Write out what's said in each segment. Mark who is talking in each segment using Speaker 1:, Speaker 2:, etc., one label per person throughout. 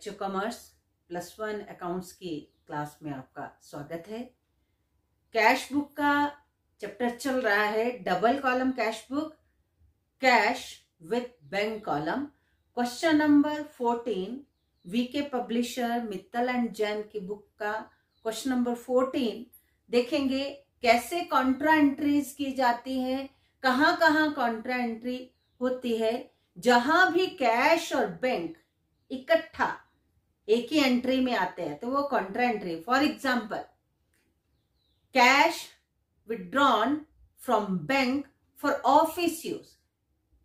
Speaker 1: बच्चों commerce +1 accounts की class में आपका स्वागत है। कैश बुक का चैप्टर चल रहा है, double column cash book, cash with bank column. Question number 14 V K publisher Mittal and Jain की बुक का क्वेश्चन नंबर 14 देखेंगे। कैसे कॉन्ट्रा एंट्रीज की जाती है, कहाँ कहाँ कॉन्ट्रा एंट्री होती है। जहां भी कैश और बैंक इकट्ठा एक ही एंट्री में आते हैं तो वो contra entry. For example, cash withdrawn from bank for office use,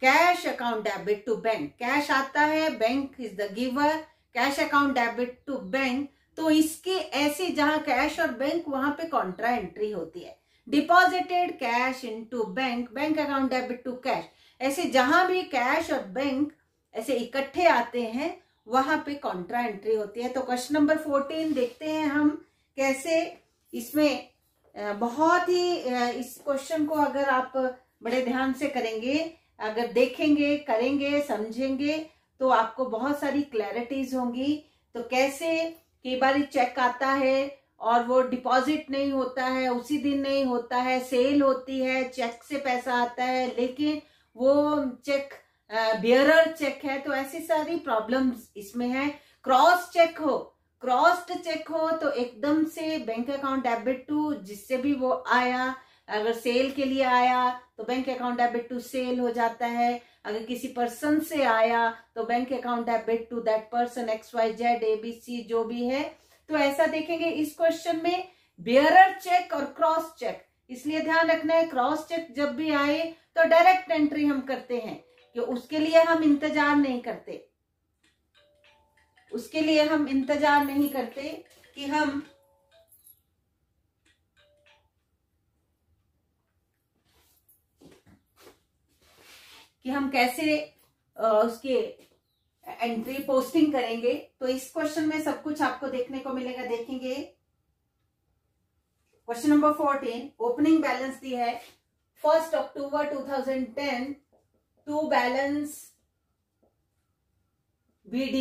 Speaker 1: cash account debit to bank, cash आता है, bank is the giver, cash account debit to bank. तो इसके ऐसे जहां कैश और बैंक वहां पे कॉन्ट्रा एंट्री होती है। Deposited cash into bank, bank account debit to cash, ऐसे जहां भी कैश और बैंक ऐसे इकट्ठे आते हैं वहां पे कॉन्ट्रा एंट्री होती है। तो क्वेश्चन नंबर 14 देखते हैं हम कैसे इसमें बहुत ही इस क्वेश्चन को अगर आप बड़े ध्यान से करेंगे, अगर देखेंगे, करेंगे, समझेंगे तो आपको बहुत सारी क्लैरिटीज होंगी। तो कैसे कई बार चेक आता है और वो डिपॉजिट नहीं होता है, उसी दिन नहीं होता है, सेल होती है, चेक से पैसा आता है लेकिन वो चेक बियरर चेक है, तो ऐसी सारी प्रॉब्लम्स इसमें है। क्रॉस चेक हो, क्रॉस्ड चेक हो तो एकदम से बैंक अकाउंट डेबिट टू जिससे भी वो आया, अगर सेल के लिए आया तो bank account debit to sale हो जाता है। अगर किसी पर्सन से आया तो bank account debit to that person, XYZ ABC जो भी है। तो ऐसा देखेंगे इस क्वेश्चन में बियरर चेक और क्रॉस चेक, इसलिए ध्यान रखना है क्रॉस चेक जब भी आए तो डायरेक्ट एंट्री हम करते हैं कि उसके लिए हम इंतजार नहीं करते, उसके लिए हम इंतजार नहीं करते कि हम कैसे उसके एंट्री पोस्टिंग करेंगे। तो इस क्वेश्चन में सब कुछ आपको देखने को मिलेगा, देखेंगे। क्वेश्चन नंबर 14 ओपनिंग बैलेंस दी है 1 October 2010 to balance BD,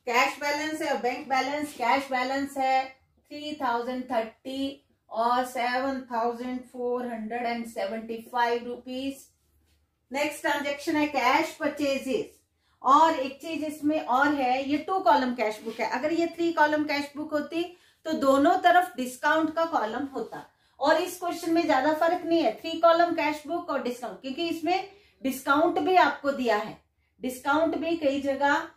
Speaker 1: cash balance है और बैंक बैलेंस। कैश बैलेंस है 3030 और 7475 रुपीज। नेक्स्ट ट्रांजेक्शन है कैश परचेजेस। और एक चीज इसमें और है, ये 2 कॉलम कैश बुक है। अगर ये 3 कॉलम कैश बुक होती तो दोनों तरफ डिस्काउंट का कॉलम होता, और इस क्वेश्चन में ज्यादा फर्क नहीं है 3 कॉलम कैश बुक और डिस्काउंट, क्योंकि इसमें डिस्काउंट भी आपको दिया है, डिस्काउंट भी कई जगह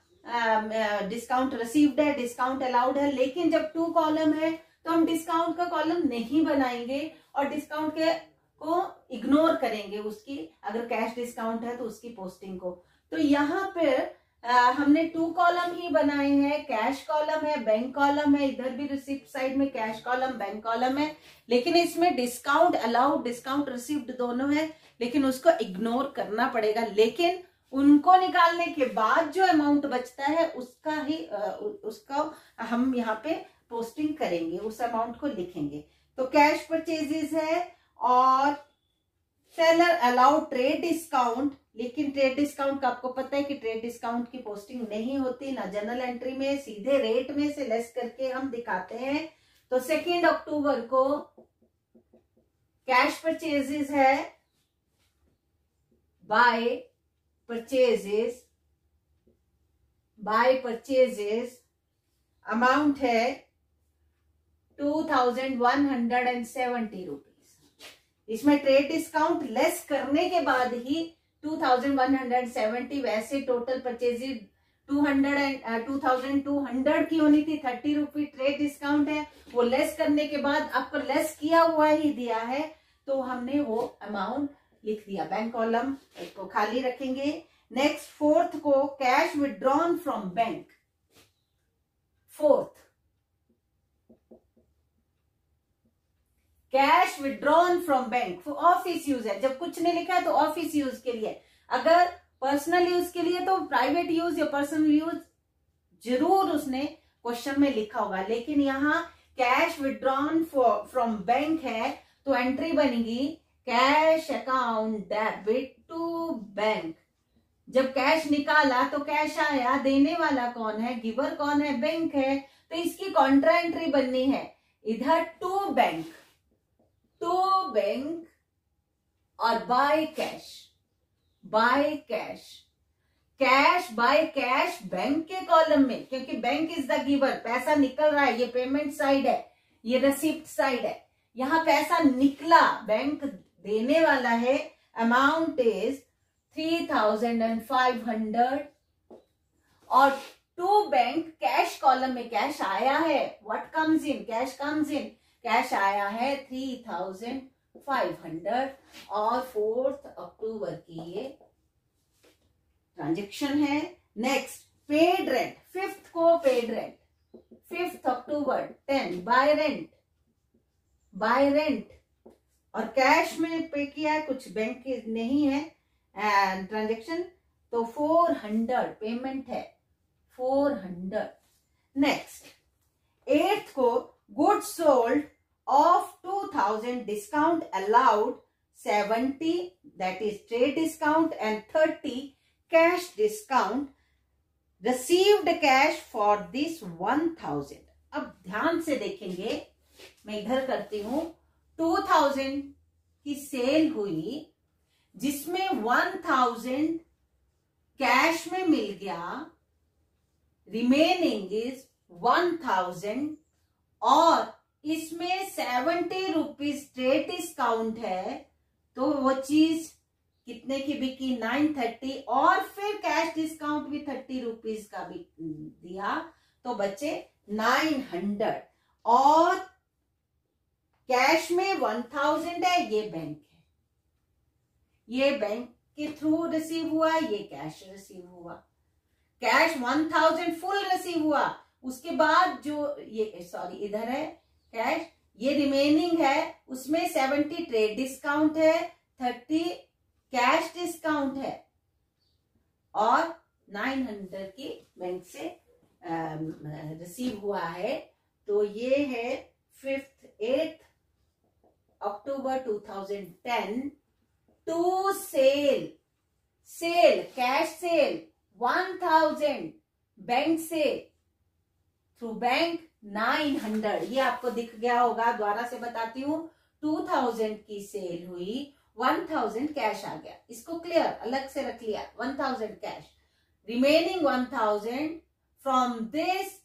Speaker 1: डिस्काउंट रिसीव्ड है, डिस्काउंट अलाउड है। लेकिन जब 2 कॉलम है तो हम डिस्काउंट का कॉलम नहीं बनाएंगे और डिस्काउंट के को इग्नोर करेंगे, उसकी अगर कैश डिस्काउंट है तो उसकी पोस्टिंग को। तो यहाँ पर हमने 2 कॉलम ही बनाए हैं, कैश कॉलम है, बैंक कॉलम है, इधर भी रिसिप्ट साइड में कैश कॉलम, बैंक कॉलम है। लेकिन इसमें डिस्काउंट अलाउड, डिस्काउंट रिसीव्ड दोनों है, लेकिन उसको इग्नोर करना पड़ेगा। लेकिन उनको निकालने के बाद जो अमाउंट बचता है उसका हम यहाँ पे पोस्टिंग करेंगे, उस अमाउंट को लिखेंगे। तो कैश परचेजेस है और सेलर अलाउड ट्रेड डिस्काउंट, लेकिन ट्रेड डिस्काउंट का आपको पता है कि ट्रेड डिस्काउंट की पोस्टिंग नहीं होती ना जनरल एंट्री में, सीधे रेट में से लेस करके हम दिखाते हैं। तो 2 अक्टूबर को कैश परचेजेस है, बाय परचेजेस अमाउंट है 2170 रुपीज। इसमें ट्रेड डिस्काउंट लेस करने के बाद ही 2170, वैसे टोटल परचेजेज 2200 की होनी थी, 30 रुपी ट्रेड डिस्काउंट है, वो लेस करने के बाद आपको लेस किया हुआ ही दिया है तो हमने वो अमाउंट लिख दिया। बैंक कॉलम को खाली रखेंगे। नेक्स्ट 4th को cash withdrawn from bank, 4th cash withdrawn from bank office use है। जब कुछ नहीं लिखा है तो ऑफिस यूज के लिए, अगर पर्सनल यूज के लिए तो प्राइवेट यूज या पर्सनल यूज जरूर उसने क्वेश्चन में लिखा होगा। लेकिन यहाँ कैश विथड्रॉन फ्रॉम बैंक है तो एंट्री बनेगी cash account debit to bank, जब कैश निकाला तो कैश आया, देने वाला कौन है, गिवर कौन है, बैंक है, तो इसकी कॉन्ट्रा एंट्री बननी है इधर टू बैंक और by cash, cash by cash bank के कॉलम में, क्योंकि बैंक इज द गिवर, पैसा निकल रहा है, ये पेमेंट साइड है, ये रिसिप्ट साइड है, यहां पैसा निकला, बैंक देने वाला है, अमाउंट इज 3,500 और टू बैंक कैश कॉलम में कैश आया है, what comes in, cash comes in, cash आया है 3,500 और 4 अक्टूबर की ये ट्रांजेक्शन है। नेक्स्ट पेड रेंट, 5th को पेड रेंट, 5th अक्टूबर 10 बाय रेंट और कैश में पे किया है, कुछ बैंक नहीं है ट्रांजेक्शन, तो 400 पेमेंट है 400। नेक्स्ट 8th को goods sold off 2,000 discount allowed 70 that is trade discount and 30 cash discount, received cash for this 1,000। अब ध्यान से देखेंगे, मैं इधर करती हूं, 2,000 की सेल हुई जिसमें 1,000 कैश में मिल गया, रिमेनिंग इज 1,000 और इसमें 70 रुपीज ट्रेड डिस्काउंट है, तो वो चीज कितने की बिकी, 930 और फिर कैश डिस्काउंट भी 30 रुपीज का भी दिया, तो बचे 900 और कैश में 1,000 है, ये बैंक है, ये बैंक के थ्रू रिसीव हुआ, ये कैश रिसीव हुआ, कैश 1,000 फुल रिसीव हुआ, उसके बाद जो ये सॉरी इधर है कैश, ये रिमेनिंग है, उसमें 70 ट्रेड डिस्काउंट है, 30 कैश डिस्काउंट है और 900 की बैंक से रिसीव हुआ है, तो ये है 8th October 2010 to sale cash sale 1,000 bank से थ्रू बैंक 900, ये आपको दिख गया होगा, दोबारा से बताती हूँ, 2,000 की सेल हुई, 1,000 कैश आ गया, इसको क्लियर अलग से रख लिया, 1,000 cash, remaining 1,000 from this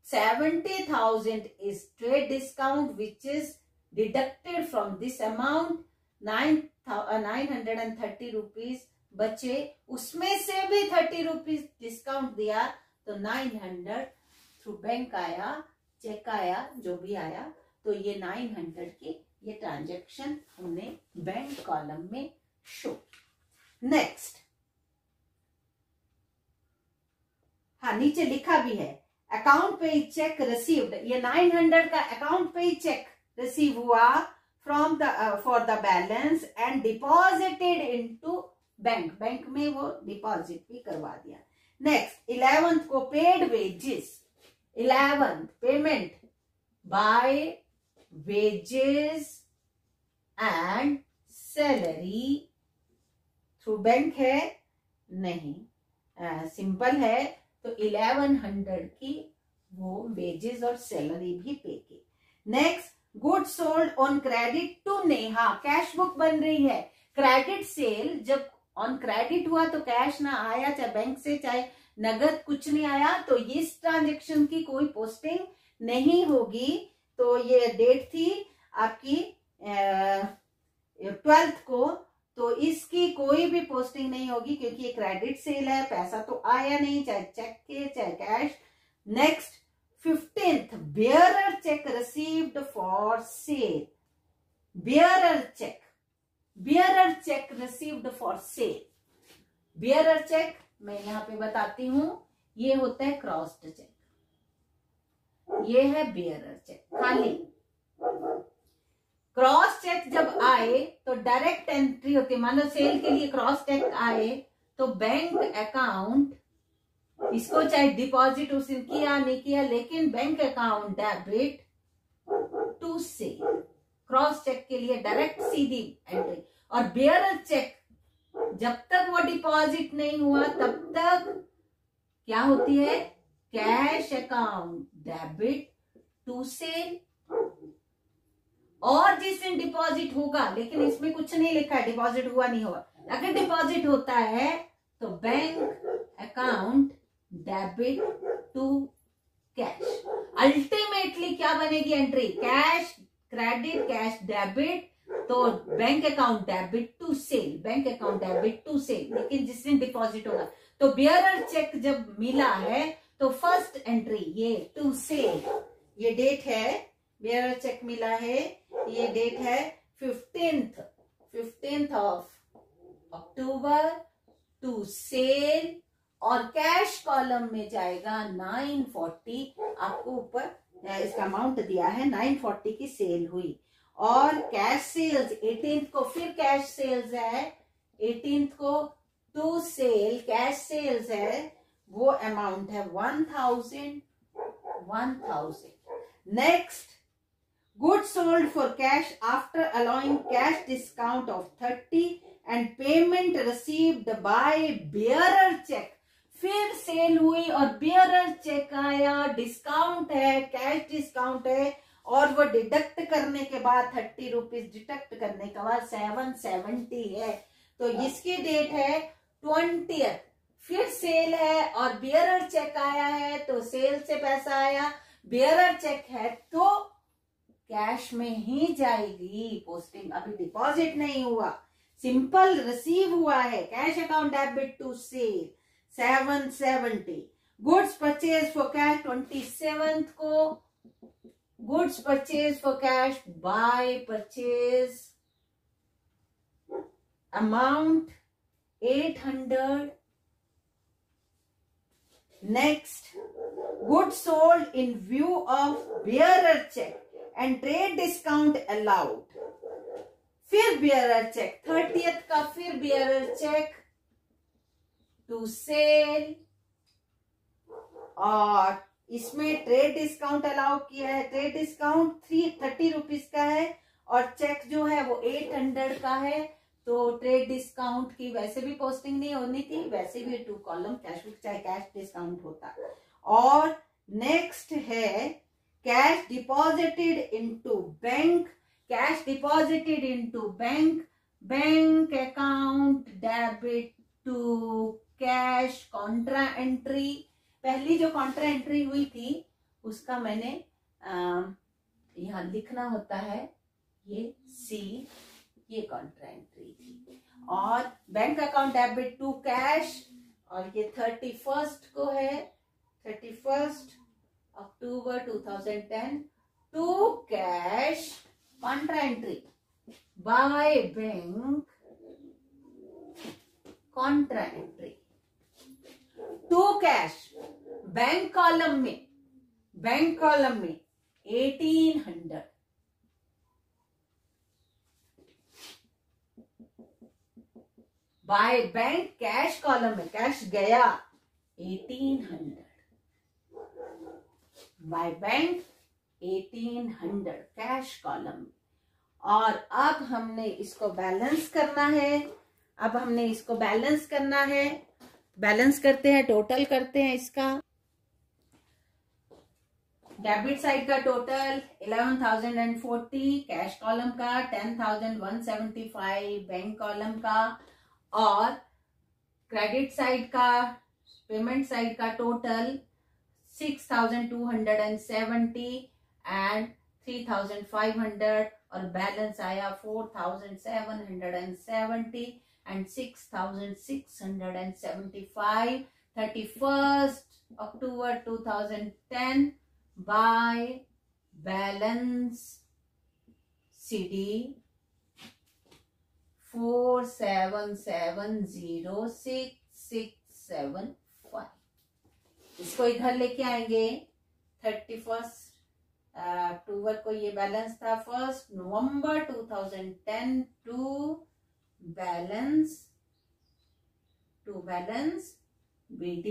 Speaker 1: 70,000 is trade discount which is deducted from this amount, 930 rupees बचे, उसमें से भी 30 रुपीज डिस्काउंट दिया, तो 900 थ्रू बैंक आया, चेक आया, जो भी आया, तो ये 900 की ये ट्रांजैक्शन हमने बैंक कॉलम में शो। नेक्स्ट, हाँ नीचे लिखा भी है अकाउंट पे चेक रिसीव्ड, ये 900 का अकाउंट पे चेक रिसीव हुआ from the for the balance and deposited into bank, bank में वो डिपॉजिट भी करवा दिया। नेक्स्ट 11th को paid wages, 11th payment by wages and salary through bank है नहीं, सिंपल है, तो 1100 की वो वेजेस और सैलरी भी पे की। Next good sold on credit to Neha, cash book बन रही है, क्रेडिट सेल जब ऑन क्रेडिट हुआ तो कैश ना आया, चाहे बैंक से चाहे नगद कुछ नहीं आया, तो इस ट्रांजेक्शन की कोई पोस्टिंग नहीं होगी, तो ये डेट थी आपकी 12th को, तो इसकी कोई भी पोस्टिंग नहीं होगी क्योंकि ये क्रेडिट सेल है, पैसा तो आया नहीं, चाहे चेक के चाहे cash. Next 15th bearer cheque received for sale, bearer cheque received for sale, bearer cheque मैं यहां पे बताती हूं, ये होता है क्रॉस्ड चेक, ये है बेयरर चेक खाली। क्रॉस चेक जब आए तो डायरेक्ट एंट्री होती है, मान लो सेल के लिए क्रॉस चेक आए तो बैंक अकाउंट, इसको चाहे डिपॉजिट उसने किया नहीं किया, लेकिन bank account debit to sale, cross cheque के लिए डायरेक्ट सीधी एंट्री। और बेयरर चेक जब तक वो डिपॉजिट नहीं हुआ तब तक क्या होती है, cash account debit to sale. और जिस दिन डिपॉजिट होगा, लेकिन इसमें कुछ नहीं लिखा है डिपॉजिट हुआ नहीं हुआ, अगर डिपॉजिट होता है तो bank account debit to cash. Ultimately क्या बनेगी entry, cash credit cash debit, तो bank account debit to sale, bank account debit to sale. लेकिन जिस दिन डिपॉजिट होगा तो बियरर चेक जब मिला है तो फर्स्ट एंट्री ये टू सेल, ये डेट है, बियरर चेक मिला है, ये डेट है 15th of October to sale, और कैश कॉलम में जाएगा 940। आपको ऊपर इसका अमाउंट दिया है, 940 की सेल हुई। और कैश सेल्स 18th को फिर कैश सेल्स है, 18th को टू सेल कैश सेल्स है, वो अमाउंट है 1000। Next, goods sold for cash after allowing cash discount of 30 and payment received by bearer check। फिर सेल हुई और bearer चेक आया, डिस्काउंट है, कैश डिस्काउंट है, और वो डिडक्ट करने के बाद 30 रुपीज डिडक्ट करने के बाद 770 है, तो इसकी डेट है 20th। फिर सेल है और bearer चेक आया है, तो सेल से पैसा आया, bearer चेक है तो कैश में ही जाएगी पोस्टिंग, अभी डिपॉजिट नहीं हुआ, सिंपल रिसीव हुआ है। Cash account debit to sale 770। Goods purchase for cash 27th को, goods purchase for cash by purchase amount 800। Next, goods sold in view of bearer cheque and trade discount allowed. फिर bearer cheque 30th का, फिर bearer check to sale, और इसमें trade discount allow किया है। Trade discount 30 rupees का है और चेक जो है वो 800 का है, तो ट्रेड डिस्काउंट की वैसे भी पोस्टिंग नहीं होनी थी, वैसे भी 2 कॉलम कैश बुक चाहे कैश डिस्काउंट होता। और नेक्स्ट है cash deposited into bank, cash deposited into bank, bank account debit to cash contra entry. पहली जो कॉन्ट्रा एंट्री हुई थी उसका मैंने यहाँ लिखना होता है, ये सी, ये कॉन्ट्रा एंट्री थी। और bank account debit to cash, और ये 31st को है, 31 October 2010 to cash contra entry by bank contra entry to cash. Bank column में 1800, बाय बैंक कैश कॉलम में कैश गया 1800, बाय बैंक 1800 कैश कॉलम। और अब हमने इसको बैलेंस करना है, बैलेंस करते हैं, टोटल करते हैं इसका। डेबिट साइड का टोटल 11,040, कैश कॉलम का 10,175, बैंक कॉलम का, और क्रेडिट साइड का, पेमेंट साइड का टोटल 6,270 एंड 3,500, और बैलेंस आया 4,770 and 6,675। 31st October 2010 by balance CD 47706,675। इसको इधर लेके आएंगे। 31 अक्टूबर को ये बैलेंस था। 1 नवंबर 2010 टू बैलेंस BD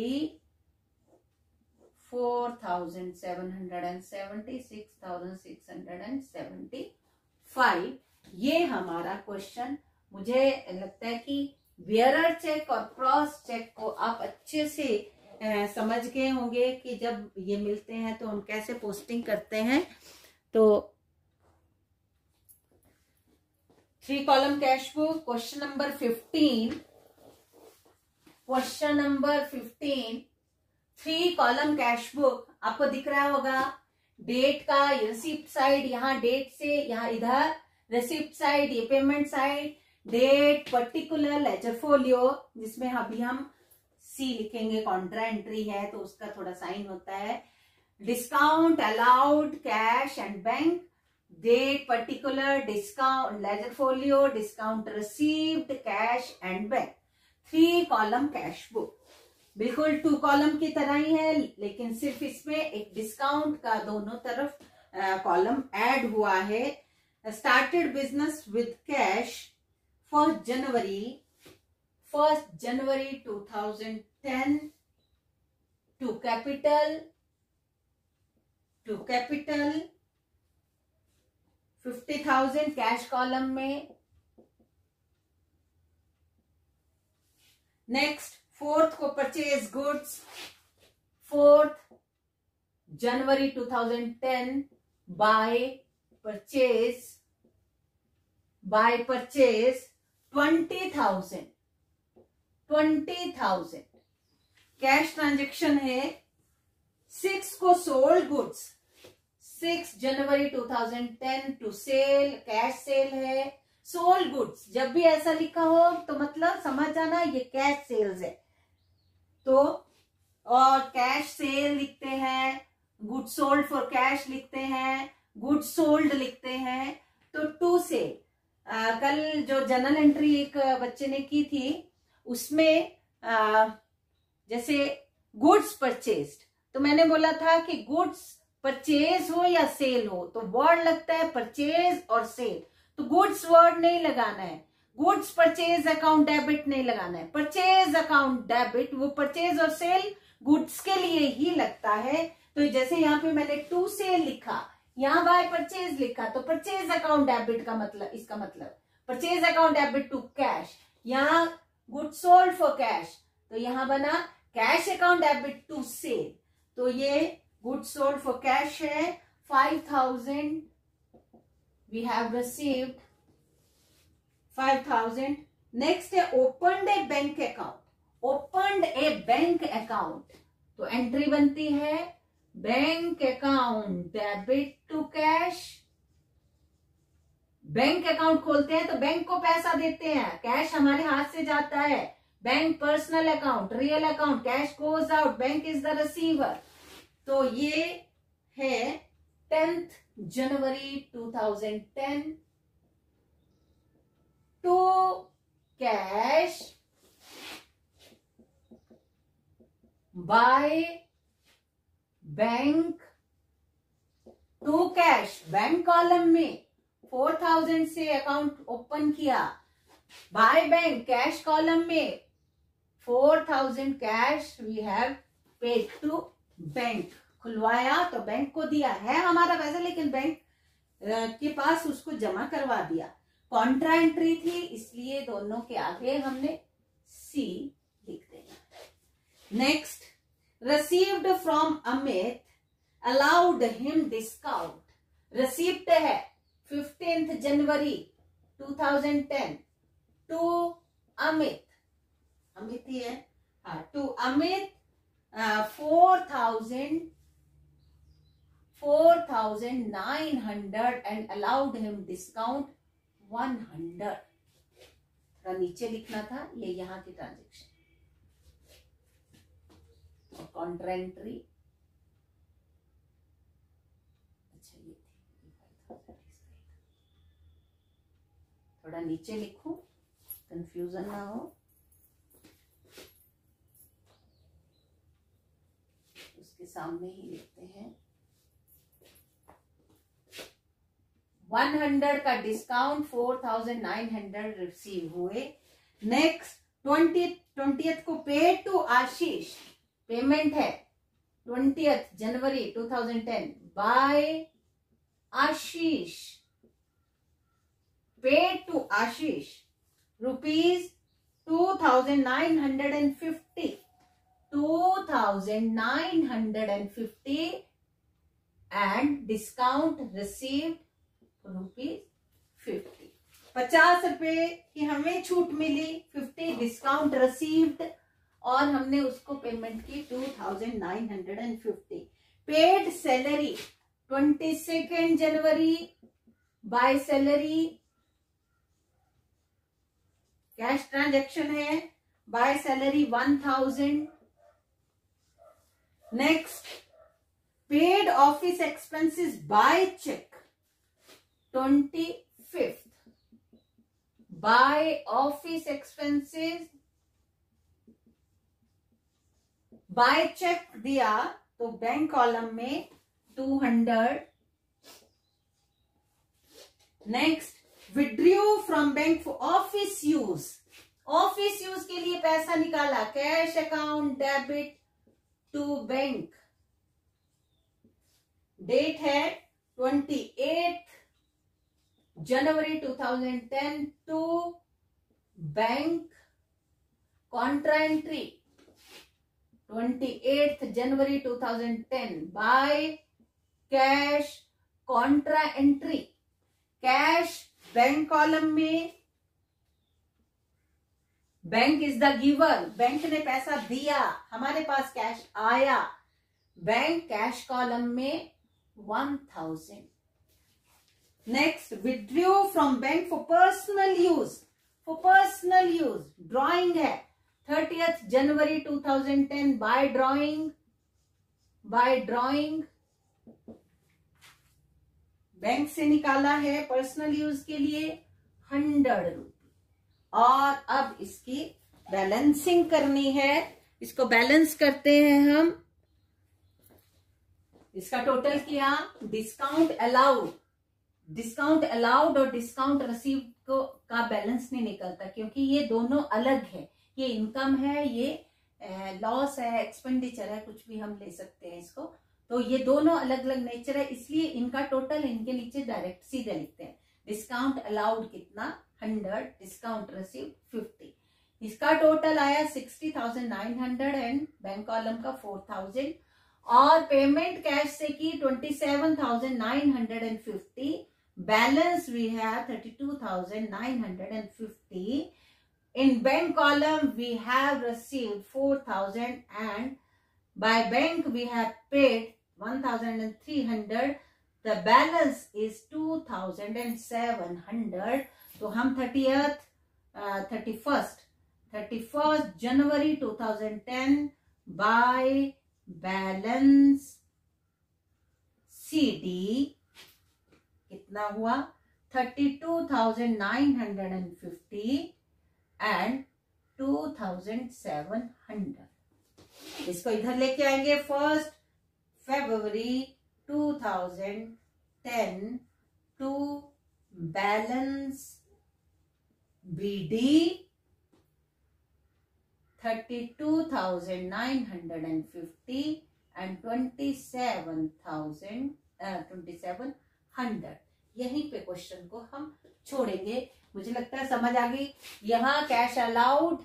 Speaker 1: 4,770 6,675। ये हमारा क्वेश्चन, मुझे लगता है कि बियरर चेक और क्रॉस चेक को आप अच्छे से समझ गए होंगे कि जब ये मिलते हैं तो हम कैसे पोस्टिंग करते हैं। तो 3 column cash book, question number 15, question number 15, 3 column cash book. आपको दिख रहा होगा डेट का, रिसिप्ट साइड यहाँ डेट से, यहाँ इधर रिसिप्ट साइड, ये payment side, date, particular, ledger folio, जिसमें अभी हम सी लिखेंगे, कॉन्ट्रा एंट्री है तो उसका थोड़ा साइन होता है, discount, allowed, cash and bank, date, particular, discount, ledger folio, discount received, cash and bank. 3 column cash book बिल्कुल 2 कॉलम की तरह ही है, लेकिन सिर्फ इसमें एक डिस्काउंट का दोनों तरफ कॉलम ऐड हुआ है। Started business with cash 1st January 2010 to capital 50,000 cash column में। नेक्स्ट 4th को purchase goods 4th January 2010 by purchase 20,000 cash transaction है। 6 को sold goods 6 January 2010 to sale, cash sale है। सोल्ड गुड्स जब भी ऐसा लिखा हो तो मतलब समझ जाना ये कैश सेल्स है। तो और कैश सेल लिखते हैं, गुड सोल्ड फॉर कैश लिखते हैं, गुड सोल्ड लिखते हैं। तो टू सेल, कल जो जर्नल एंट्री एक बच्चे ने की थी उसमें जैसे गुड्स परचेज्ड, तो मैंने बोला था कि गुड्स परचेज हो या सेल हो तो वर्ड लगता है परचेज और सेल, तो गुड्स वर्ड नहीं लगाना है, गुड्स परचेज अकाउंट डेबिट नहीं लगाना है, परचेज अकाउंट डेबिट, वो परचेज और सेल गुड्स के लिए ही लगता है। तो जैसे यहाँ पे मैंने टू सेल लिखा, यहाँ बाय परचेज लिखा, तो परचेज अकाउंट डेबिट का मतलब, इसका मतलब purchase account debit to cash, यहाँ गुड सोल्ड फॉर कैश, तो यहाँ बना cash account debit to sale. तो ये गुड सोल्ड फॉर कैश है 5,000, वी हैव रिसीव्ड 5,000। नेक्स्ट है opened a bank account, opened a bank account, तो एंट्री बनती है bank account debit to cash. Bank account खोलते हैं तो बैंक को पैसा देते हैं, कैश हमारे हाथ से जाता है। Bank personal account, real account, cash goes out, bank is the receiver. तो ये है 10th January 2010 to cash by bank to cash, bank column में 4,000 से अकाउंट ओपन किया, बाय बैंक कैश कॉलम में 4,000 cash we have paid to bank, खुलवाया तो bank को दिया है हमारा पैसा, लेकिन बैंक के पास उसको जमा करवा दिया। कॉन्ट्रा एंट्री थी इसलिए दोनों के आगे हमने सी लिख देना। Next, received from Amit, allowed him discount, received है 15th January 2010 to Amit, Amit ही है, हाँ, to Amit 4,900 and allowed him discount 100। थोड़ा नीचे लिखना था, ये यहाँ की ट्रांजेक्शन। और कॉन्ट्रा एंट्री, अच्छा ये थी, थोड़ा नीचे लिखो कंफ्यूजन ना हो। उसके सामने ही लिखते हैं 100 का डिस्काउंट 4,900 रिसीव हुए। नेक्स्ट 20th को पेड टू आशीष, पेमेंट है 20th January 2010 by Ashish, paid to Ashish 2,950 2,950 and discount received ₹50. 50 रुपए की हमें छूट मिली, 50 डिस्काउंट रिसीव्ड और हमने उसको पेमेंट की 2,950. Paid salary 22 January by salary, cash transaction है, by salary 1,000. Next paid office expenses by cheque 25th. By office expenses by cheque दिया तो बैंक कॉलम में 200. Next withdrew from bank for office use. Office use के लिए पैसा निकाला, cash account debit to bank. Date है 28 January 2010 to bank. Contra entry 28 January 2010 by cash. Contra entry cash bank column में, bank is the giver, bank ने पैसा दिया, हमारे पास कैश आया. बैंक कैश कॉलम में 1,000. Next withdrew from bank for personal use. For personal use drawing है 30th January 2010 by drawing. By drawing bank से निकाला है पर्सनल यूज के लिए 100 रुपये. और अब इसकी बैलेंसिंग करनी है, इसको बैलेंस करते हैं हम. इसका टोटल किया, डिस्काउंट अलाउड और डिस्काउंट रिसीव को का बैलेंस नहीं निकलता क्योंकि ये दोनों अलग है. ये इनकम है, ये लॉस है, एक्सपेंडिचर है, कुछ भी हम ले सकते हैं इसको. तो ये दोनों अलग अलग नेचर है, इसलिए इनका टोटल इनके नीचे डायरेक्ट सीधे लिखते हैं. डिस्काउंट अलाउड कितना 100, डिस्काउंट रिसीव 50. इसका टोटल आया 60,900 एंड बैंक कॉलम का 4,000. और पेमेंट कैश से की 27,950. Balance we have 32,950. In bank column we have received 4,000 and by bank we have paid 1,300. The balance is 2,700. तो हम 31st January 2010 by balance CD कितना हुआ 32,950 and 2,700. इसको इधर लेके आएंगे. 1st February 2010 to balance BD 32,950 and 27,700. यहीं पे क्वेश्चन को हम छोड़ेंगे. मुझे लगता है समझ आ गई. यहाँ कैश अलाउड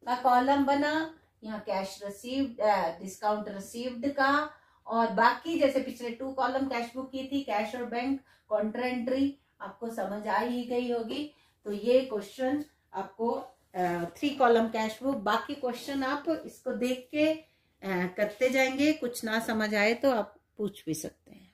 Speaker 1: का कॉलम बना, यहाँ कैश रिसीव्ड, डिस्काउंट रिसीव्ड का, और बाकी जैसे पिछले 2 कॉलम कैश बुक की थी, कैश और बैंक, कॉन्ट्रा एंट्री आपको समझ आ ही गई होगी. तो ये क्वेश्चन आपको 3 कॉलम कैश बुक. बाकी क्वेश्चन आप इसको देख के करते जाएंगे. कुछ ना समझ आए तो आप पूछ भी सकते हैं.